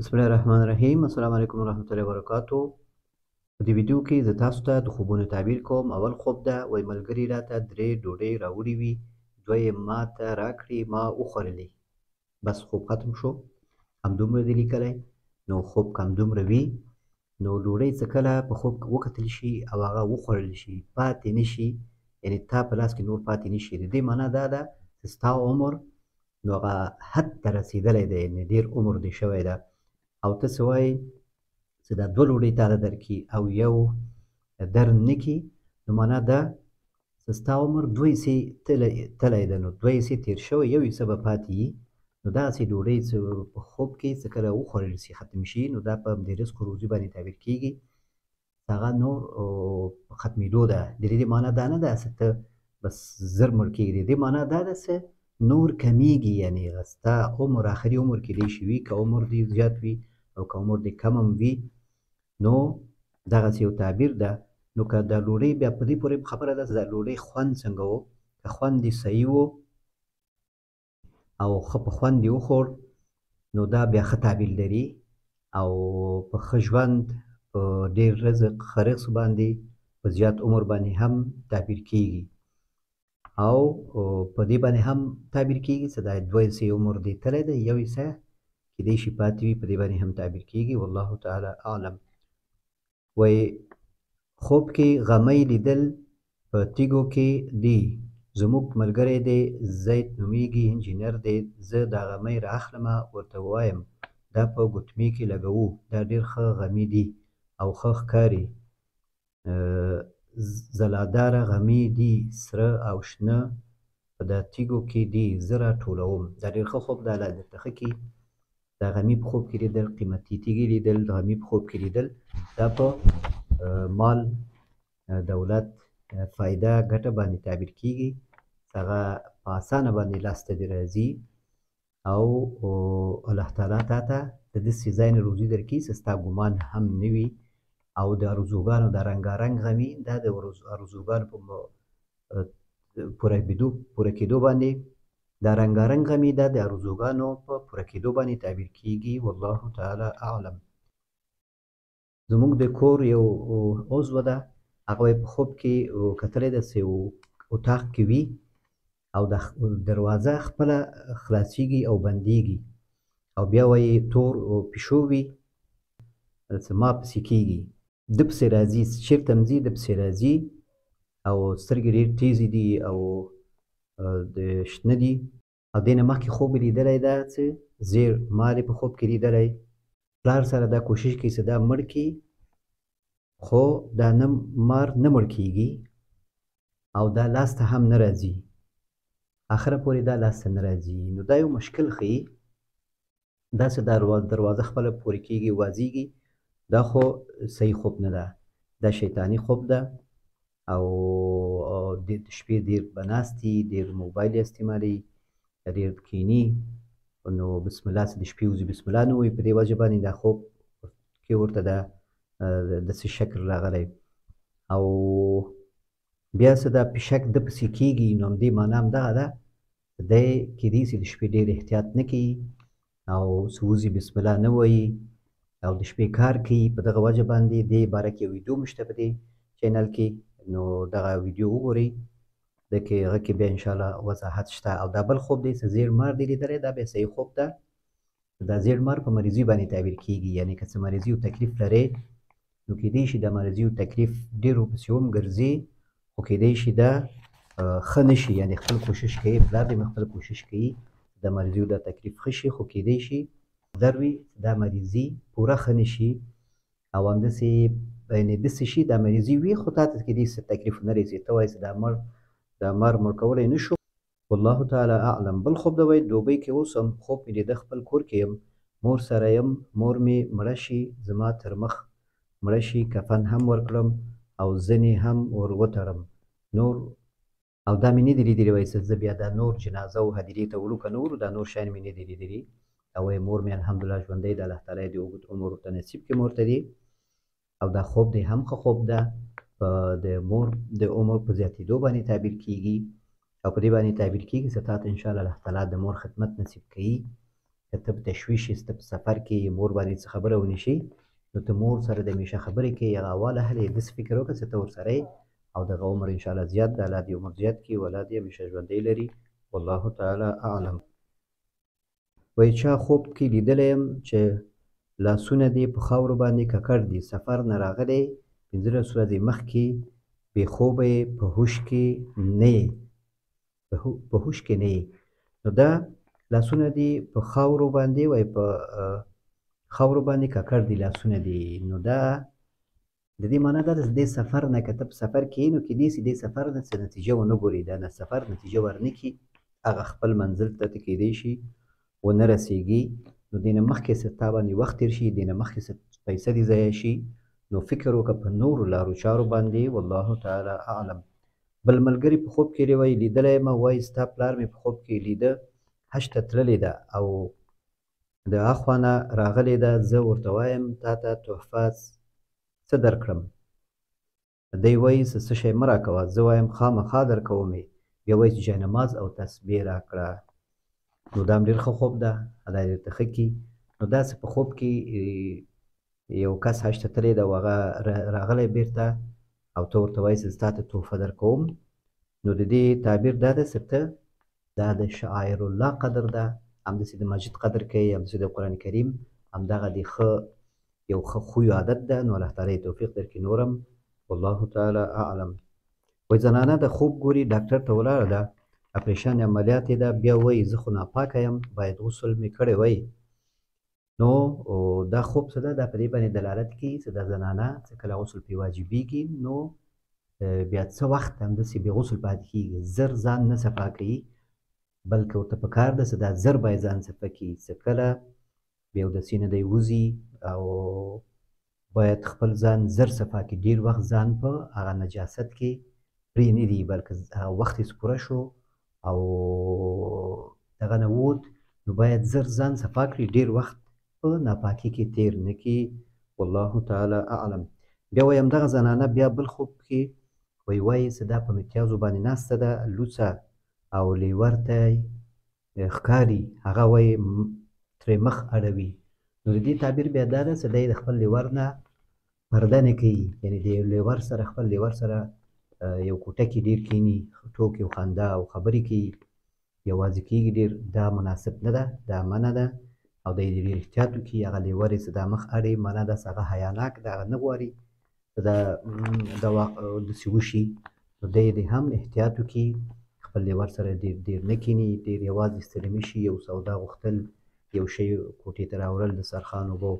بسم الله الرحمن الرحیم. السلام علیکم ورحمۃ اللہ وبرکاتہ. په دې ویډیو کې زه تاسو ته د خوبونو تعبیر کوم. اول خوب ده وای ملګري راته درې ډوډۍ راوړې وي، دوه یې ما ته راکړې، ما وخوړلې. بس خوب ختم شو، همدومره دې لیکلی. نو خوب که همدومره وي نو ډوډۍ څه کله په خوب کې وکتل شي او هغه وخوړل شي، پاتې نه شي، یعنې تا په لاس کې نور پاتې نه شي. د دې معنا دا ده چې ستا عمر نو هغه حد ته رسېدلی دی، یعنې ډېر عمر دې شوی ده. او ته څه وایې چې دا دوه ډوډۍ تاته درکړي او یو در نه کړي، نو معنا ده چې ستا عمر دوه حصې تللی ده، نو دوه حصې تېر شوی، یو حصه به پاتې وي. نو دغسې ډوډۍ چې په خوب کې څه کله وخوړل شي ختم شي، نو دا په همدې رزق و روزي باندې تعبیر کېږي. هغه نور په ختمېدو ده. د دې معنا دا نه ده چې ته بس زر مړ کېږي، د دې معنا دا ده چې نور کمیږي، یعنې ستا عمر آخري عمر کېدای شي وي، که عمر دې زیات وي او که عمر دې کم هم وي، نو دغسې یو تعبیر ده. نو که دا ډوډۍ بیا په دې پورې خبره ده چې دا ډوډۍ خوند څنګه و. که خوند دې صحیح و او ښه په خوند دې وخوړ، نو دا بیا ښه تعبیر لري. او په ښه ژوند، په ډېر رزق، ښه رزق باندې، په زیات عمر باندې هم تعبیر کېږي. او په دې باندې هم تعبیر کېږي چې دا دوه حصې عمر دې تللی دی، یو حصه کېدای شي پاتې وي، په دې باندې هم تعبیر کېږي. والله تعالی اعلم. وایي خوب کې غمی لیدل په تیږو کې دي، زموږ ملګری دی زید نومیږي، انجینر دی، زه دا غمی را اخلمه ورته ووایم دا په ګوتمې کې لګوو، دا ډېر ښه غمی دي او ښه ښکاري. ځلاداره غمي دي، سره او شنه په دا تیږو کې دي، زه راټولوم. دا ډېر ښه خوب ده، الله درته ښه کړي. دا غمي په خوب کې لیدل، قیمتي تیږې لیدل، د غمي په خوب کې لیدل، دا په مال، دولت، فایده، ګټه باندې تعبیر کېږي. هغه په اسانه باندې لاسته دې راځي او الله تعالی تا ته د داسې ځای نه روزي درکړي چې ستا ګمان هم نه وي. او د ارزوګانو دا رنګارنګ غمي، دا د ارزوګانو په پوره کېدو باندې، دا رنګارنګ غمي دا د ارزوګانو په پوره کېدو باندې تعبیر کېږي. والله تعالی اعلم. زموږ د کور یو عضو ده، هغه په خوب کې کتلی ده چې اطاق کې وي او د دروازه خپله خلاصېږي او بندېږي، او بیا وایي تور پیشو وي چې ما پسې کېږي، ده پسې راځي، چېرته هم ځي ده پسې راځي، او سترګې ډېر تیزې دي او د شنه دي. او دې نه مخکې خوب یې لیدلی ده چې زیر مار یې په خوب کې لیدلی. پلار سره دا کوشش کوي چې دا مړ کړي، خو دا نه مار نه مړ کېږي او دا لاس ته هم نه راځي، آخره پورې دا لاس ته نه راځي. نو دا یو مشکل ښیي، داسې دروازه خپله پورې کېږي، وازېږي، دا خو صحیح خوب نه ده، دا شیطاني خوب ده. او د شپې ډېر به ناستي، ډېر موبایل یې استعمالوي، ډېر کښېني، نو بسم الله چې د شپې وځي بسم الله نه وایي، په دې وجه باندې دا خوب کې ورته دا داسې شکل راغلی. او بیا چې دا پشک ده پسې کېږي، نو همدې معنا همدغه ده، دی کېدای شي د شپې ډېر احتیاط نه کوي او چې وځي بسم الله نه وایي او د شپې کار کوي. په دغه وجه باندې دې باره کې یو ویډیو مې شته په دې چینل کې، نو دغه ویډیو وګورئ، د کې هغه کې بیا انشاءالله وضاحت شته. او دا بل خوب دی چې زیړ مار دی لیدلی، دا بیا صحیح خوب ده. دا زیړ مار په مریضي باندې تعبیر کېږي، یعنې که څه مریضي او تکلیف لرئ، نو کېدای شي دا مریضي او تکلیف ډېر ورپسې وګرځي، خو کېدای شي دا ښه نه شي، یعنې خپل کوشش کوي، پلار دې خپل کوشش کوي د مریضي او د تکلیف ښه شي، خو کېدای شي در وي دا مریضي پوره ښه نه شي، او همداسې یعنې داسې شي دا مریضي وي، خو تا ته کېدای شي تکلیف ونه رسي، ته وایې چې دا مار مړ کولی نه شو. والله تعالی اعلم. بل خوب ده وایي دوبۍ کې اوسم، خوب مې لیده خپل کور کې یم، مور سره یم، مور مې مړه شي، زما تر مخ مړه شي، کفن هم ورکړم او ځینې هم ور وتړم، نور او دا مې نه دي لیدلي، وایي چې زه بیا دا نور جنازه او هدیرې ته وړو که نه وړو، دا نور شیان مې نه دي لیدلي. او وایي مور مې الحمدلله ژوندۍ ده، الله تعالی دې اوږد عمر ورته نصیب کړي مور ته دې. او دا خوب دی هم ښه خوب ده، د مور د عمر په زیاتېدو باندې تعبیر کېږي، او په دې باندې تعبیر کېږي چې تا ته انشاءالله الله تعالی د مور خدمت نصیب کوي که ته په تشویش یې، ته په سفر کې یې، مور باندې څه خبره ونې شي، نو ته مور سره د همیشه خبرې کوې، هغه اول اهل یې داسې فکر وکړه چې ته ورسره یې او دغه عمر انشاءالله زیات د الله دې عمر زیات کړي، اولاد یې همیشه ژوندی لري. والله تعالی اعلم. وایي چا خوب کې لیدلی یم چې لاسونه دې په خاورو باندې ککړ دي، سفر نه راغلی 15 ورځې مخکې بې خوبه یې، په هوش کې نه یې، په هوش کې نه یې. نو دا لاسونه دې په خاورو باندې وایي په خاورو باندې ککړ دي لاسونه دي، نو دا د دې معنا دا ده چې دې سفر نه که ته په سفر کې یې، نو کیدای شي دې سفر نه څه نتیجه ونه ګورې، دا نه سفر نتیجه ورنه کړي، هغه خپل منزل ته کیدای شي ونه رسېږي، نو دې نه مخکې څه تا باندې وخت تېر شي، دې نه مخکې څه پیسه دې ضایع شي، نو فکر وکړه په نورو لارو چارو باندې. والله تعالی اعلم. بل ملګري په خوب کې وایي لیدلی یم، وایي ستا پلار مې په خوب کې لیده حج ته تللې ده او د اخوا نه راغلې ده، زه ورته وایم تا ته تحفه څه درکړم، دی وایي څه شی مه راکوه، زه وایم خامخا درکوم یې، بیا وایي چې جاینماز او تسبیح راکړه. نو دا هم ډېر ښه خوب ده، خدای درته ښه کړي. نو داسې په خوب کې یو کس حج ته تللی ده او هغه راغلی بېرته او ته ورته وایي چې ستا ته تحفه درکوم، نو د دې تعبیر دا ده چې ته دا د شعائر الله قدر ده، همداسې د مسجد قدر کوي، همداسې د قرآن کریم همدغه د ښه یو ښه خوی عادت ده، نو الله تعالی توفیق درکړي نورم. والله تعالی اعلم. وایي زنانه د خوب ګوري ډاکټر ته ولاړه ده، اپریشن عملیات یې ده، بیا وایي زه خو ناپاکه یم، باید غسل مې کړی وای. نو دا خوب څه ده، دا په دې باندې دلالت کوي چې دا زنانه چې کله غسل پرې واجبېږي، نو بیا څه وخت همداسې بې غسل پاتې کېږي، زر ځان نه صفا کوي، بلکې ورته پکار ده چې دا زر باید ځان صفا کړي، چې کله بیا اودسي نه دی وځي او باید خپل ځان زر صفا کړي، ډېر وخت ځان په هغه نجاست کې پرېنږدي، بلکې هغه وخت یې پوره شو او دغه نه ووت، نو باید زر ځان صفا کړي، ډېر وخت په ناپاکي کې تېر نه کړي. والله تعالی اعلم. بیا وایي همدغه زنانه بیا بل خوب کې وایي چې دا په متیازو باندې ناسته ده، لوڅه او لیور ته ښکاري، هغه وایي ترې مخ اړوي، نو د دې تعبیر بیا دا ده چې دی د خپل لیور نه پرده نه کوي، یعنې د لیور سره خپل لیور سره یو کوټه کې ډېر کښېني، ټوکې او خندا او خبرې کوي، یوازې کېږي ډېر، دا مناسب نه ده، دا منع ده او دی دې ډېر احتیاط وکړي. هغه لیور یې چې دا مخ اړوي معنا دا چې هغه حیاناک ده، هغه نه غواړي دا داسې وشي، نو دی دې هم احتیاط وکړي، خپل لیور سره ډېر نه کښېني، ډېر یوازې ستړي شي، یو سودا غوښتل، یو شی کوټې ته راوړل، دسترخوان اوبه،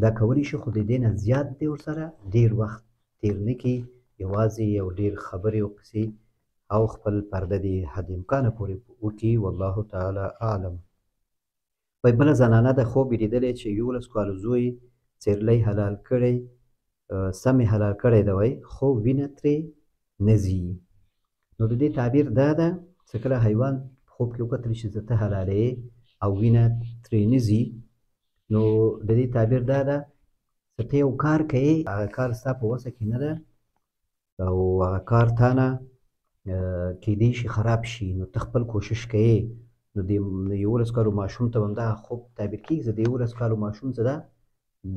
دا کولی شي، خو د دې نه زیات دی ورسره ډېر وخت تېر نه کړي، یوازې یو ډېر خبرې وکړي او خپل پرده دې حد امکانه پورې وکړي. والله تعالی اعلم. وایي بله زنانه د خوب یې لیدلی چې 11 کالو زوی څیرلی حلال کړی، سم یې حلال کړی ده وایي، خو وینه ترې نه ځي، نو د دې تعبیر دا ده چې کله حیوان په خوب کې وکتل شي چې ته حلالې او وینه ترې نه ځي، نو د دې تعبیر دا ده چې ته یو کار کوې، هغه کار ستا په وسه کې نه ده او هغه کار تا نه کیدای شي خراب شي، نو ته خپل کوشش کوې، نو د 11 کالو ماشوم ته هم دغه خوب تعبیر کېږي چې د 11 کالو ماشوم چې ده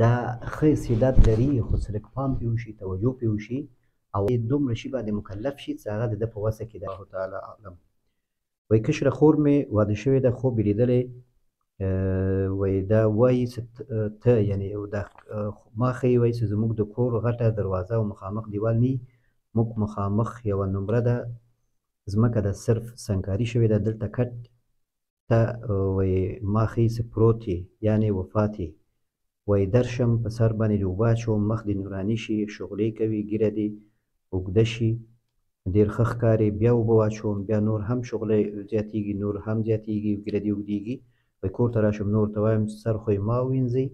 دا ښه استعداد لري، خو چې لږ پام پرې وشي، توجه پرې وشي او دومره شي باندې مکلف شي چې هغه د ده په وسه کې ده. الله تعالی اعلم. وایي کشره خور مې واده شوې ده، خوب یې لیدلی، وایي دا وایي چې ته یعنې دا ما ښیي وایي چې زموږ د کور غټه دروازه او مخامخ دیوال نه وي، موږ مخامخ یوه نمره ده ځمکه ده، صرف سنګکاري شوې ده، دلته کټ ته وایي ما ښیي چې پروت یې، یعنې وفات یې، وایي درشم په سر باندې دې اوبه اچوم، مخ دې نوراني شي، شغلې کوي، ږیره دې اوږده شي، ډېر ښه ښکاري، بیا اوبه واچوم، بیا نور هم شغلې زیاتېږي، نور هم زیاتېږي، ږیره دې اوږدېږي، وایي کور ته راشم نور ته وایم سر خو یې ما ووینځئ،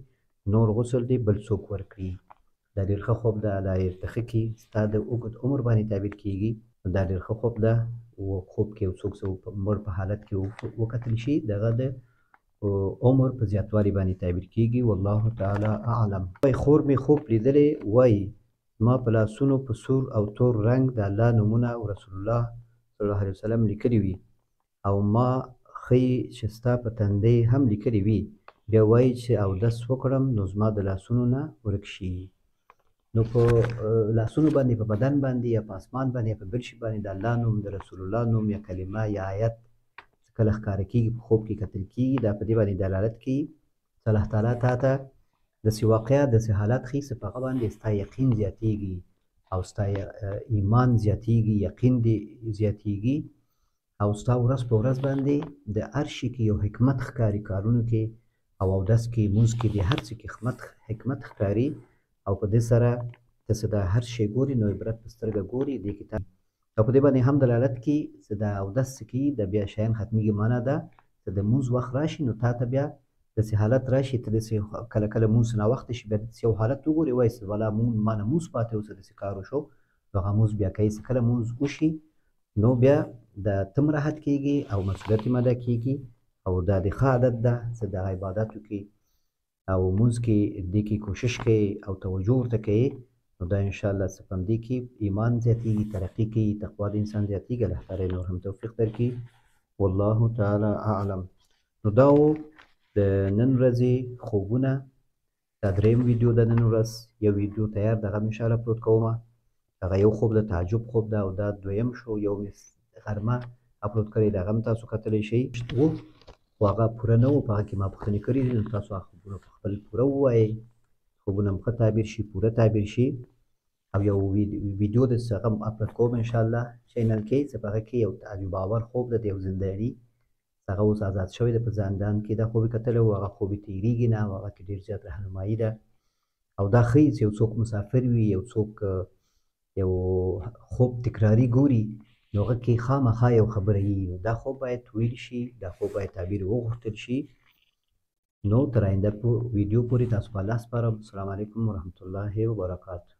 نور غسل دې بل څوک ورکړي. دا ډېر ښه خوب ده، الله یې درته ښه کړي، ستا د اوږد عمر باندې تعبیر کېږي، نو دا ډېر ښه خوب ده. خوب کې یو څوک مړ په حالت کې وکتل شي، دغه د عمر په زیاتوالي باندې تعبیر کېږي. والله تعالی اعلم. وایي خور مې خوب لیدلی، وایي ما په لاسونو په سور او تور رنګ د الله نومونه او رسول الله صلی الله علیه وسلم لیکلي وي او ما ښیي چې ستا په تندي هم لیکلي وي، بیا وایي چې اودس وکړم نو زما د لاسونو نه ورک شي. نو په لاسونو باندې، په بدن باندې، یا په اسمان باندې، یا په بل شي باندې د الله نوم، د رسول الله نوم، یا کلمه، یا آیت کله ښکاره کېږي، په خوب کې کتل کېږي، دا په دې باندې دلالت کوي چې الله تعالی تا ته داسې واقعات، داسې حالات ښیي چې په هغه باندې ستا یقین زیاتېږي او ستا ایمان زیاتېږي، یقین دې زیاتېږي او ستا ورځ په ورځ باندې د هر شي کې یو حکمت ښکاري، کارونو کې او اودس کې، لمونځ کې، د هر څه کې حکمت ښکاري. او په دې سره ته چې دا هر شی ګوري نو عبرت په سترګه ګوري دې کتاب. او په دې باندې هم دلالت کوي چې دا اودس چې کوي د بیا شیان ختمېږي. معنا ده چې د لمونځ وخت راشي نو تا ته بیا داسې حالت راشي، ته داسې کله کله لمونځ ناوخته شي، بیا داسې یو حالت وګورې وایې چې والله ما نه لمونځ پاتې و، څه داسې کار وشو، نو هغه لمونځ بیا کوي. چې کله لمونځ وشي نو بیا د ته هم راحت کېږي او مسؤلیت هم ادا کېږي. او دا د ښه عادت ده چې د عباداتو کې او لمونځ کې دې کې کوشش کوي او توجه ورته کوي، نو دا انشاءالله څه په همدې کې ایمان زیاتېږي، ترقي کوي، تقوا د انسان زیاتېږي. الله تعالی نور هم توفیق درکړي. والله تعالی اعلم. نو دا و د نن ورځې خوبونه. دا دریم ویډیو د نن ورځ، یو ویډیو تیار ده، هغه مې انشاءالله اپلوډ کوم. هغه یو خوب د تعجب خوب ده او دا دویم شو. یو مې غرمه اپلوډ کړی دی، هغه هم تاسو کتلی شئ، خو هغه پوره نه و، په هغه کې ما پوښتنې کړي دي، نو تاسو هغه خوبونه په خپل پوره ووایئ، خوبونه هم ښه تعبیر شي، پوره تعبیر شي. او یو ویډیو د هغه هم اپلوډ کوم انشاءالله چینل کې، چې په هغه کې یو تعجب آور خوب ده د یو زنداني، هغه اوس آزاد شوی دی په زندان کې. دا خوب یې کتلی و، هغه خوب یې تېرېږي نه او هغه کې ډېر زیات رهنمایي ده او دا ښیي چې یو څوک مسافر وي، یو څوک یو خوب تکراري ګوري، نو هغه کې خامخا یو خبره وي. دا خوب باید ویل شي، دا خوب باید تعبیر وغوښتل شي. نو تر آینده ویډیو پورې تاسو په الله سپارم. السلام علیکم ورحمة الله وبرکاته.